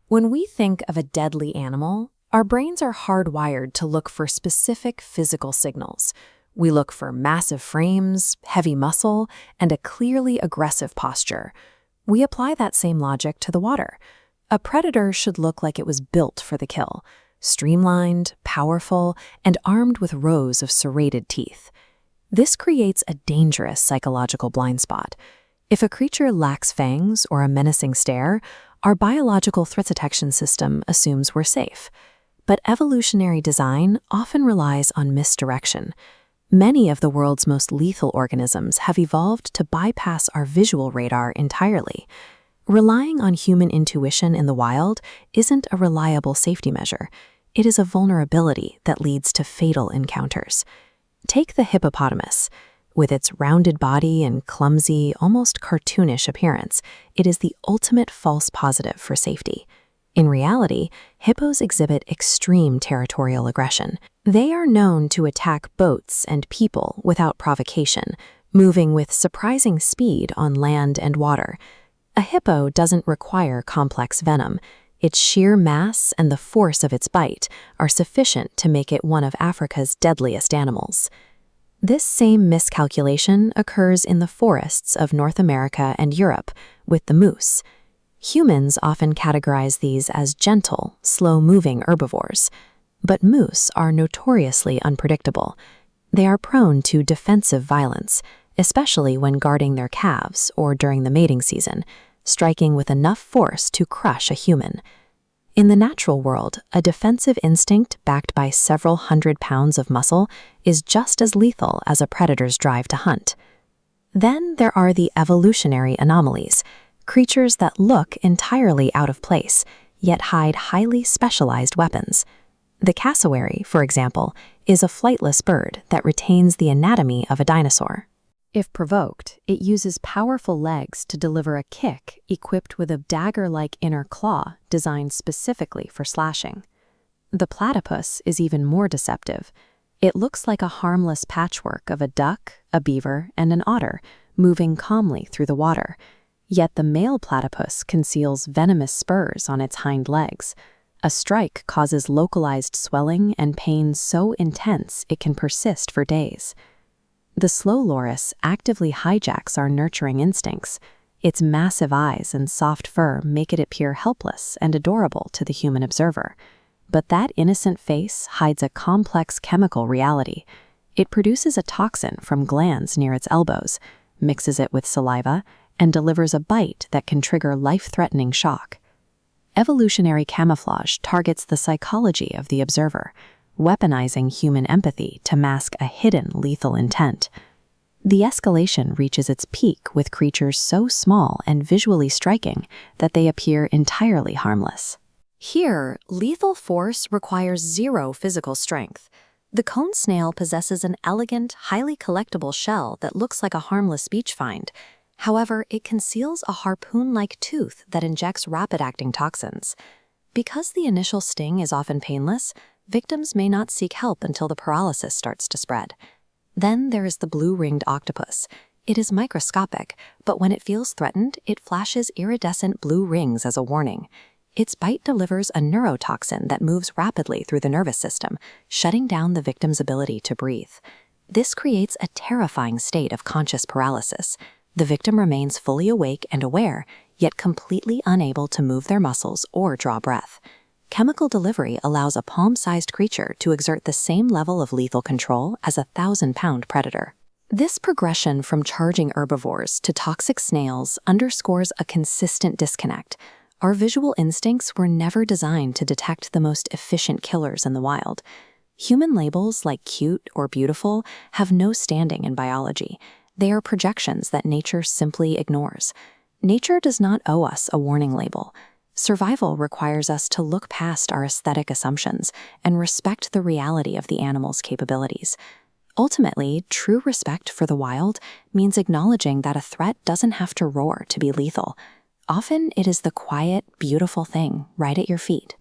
When we think of a deadly animal, our brains are hardwired to look for specific physical signals. We look for massive frames, heavy muscle, and a clearly aggressive posture. We apply that same logic to the water. A predator should look like it was built for the kill, streamlined, powerful, and armed with rows of serrated teeth. This creates a dangerous psychological blind spot. If a creature lacks fangs or a menacing stare, our biological threat detection system assumes we're safe. But evolutionary design often relies on misdirection. Many of the world's most lethal organisms have evolved to bypass our visual radar entirely. Relying on human intuition in the wild isn't a reliable safety measure. It is a vulnerability that leads to fatal encounters. Take the hippopotamus. With its rounded body and clumsy, almost cartoonish appearance, it is the ultimate false positive for safety. In reality, hippos exhibit extreme territorial aggression. They are known to attack boats and people without provocation, moving with surprising speed on land and water. A hippo doesn't require complex venom. Its sheer mass and the force of its bite are sufficient to make it one of Africa's deadliest animals. This same miscalculation occurs in the forests of North America and Europe with the moose. Humans often categorize these as gentle, slow-moving herbivores, but moose are notoriously unpredictable. They are prone to defensive violence, especially when guarding their calves or during the mating season, striking with enough force to crush a human. In the natural world, a defensive instinct backed by several hundred pounds of muscle is just as lethal as a predator's drive to hunt. Then there are the evolutionary anomalies, creatures that look entirely out of place, yet hide highly specialized weapons. The cassowary, for example, is a flightless bird that retains the anatomy of a dinosaur. If provoked, it uses powerful legs to deliver a kick equipped with a dagger-like inner claw designed specifically for slashing. The platypus is even more deceptive. It looks like a harmless patchwork of a duck, a beaver, and an otter, moving calmly through the water. Yet the male platypus conceals venomous spurs on its hind legs. A strike causes localized swelling and pain so intense it can persist for days. The slow loris actively hijacks our nurturing instincts. Its massive eyes and soft fur make it appear helpless and adorable to the human observer. But that innocent face hides a complex chemical reality. It produces a toxin from glands near its elbows, mixes it with saliva, and delivers a bite that can trigger life-threatening shock. Evolutionary camouflage targets the psychology of the observer, weaponizing human empathy to mask a hidden lethal intent. The escalation reaches its peak with creatures so small and visually striking that they appear entirely harmless. Here, lethal force requires zero physical strength. The cone snail possesses an elegant, highly collectible shell that looks like a harmless beach find. However, it conceals a harpoon-like tooth that injects rapid-acting toxins. Because the initial sting is often painless, victims may not seek help until the paralysis starts to spread. Then there is the blue-ringed octopus. It is microscopic, but when it feels threatened, it flashes iridescent blue rings as a warning. Its bite delivers a neurotoxin that moves rapidly through the nervous system, shutting down the victim's ability to breathe. This creates a terrifying state of conscious paralysis. The victim remains fully awake and aware, yet completely unable to move their muscles or draw breath. Chemical delivery allows a palm-sized creature to exert the same level of lethal control as a 1,000-pound predator. This progression from charging herbivores to toxic snails underscores a consistent disconnect. Our visual instincts were never designed to detect the most efficient killers in the wild. Human labels like cute or beautiful have no standing in biology. They are projections that nature simply ignores. Nature does not owe us a warning label. Survival requires us to look past our aesthetic assumptions and respect the reality of the animal's capabilities. Ultimately, true respect for the wild means acknowledging that a threat doesn't have to roar to be lethal. Often, it is the quiet, beautiful thing right at your feet.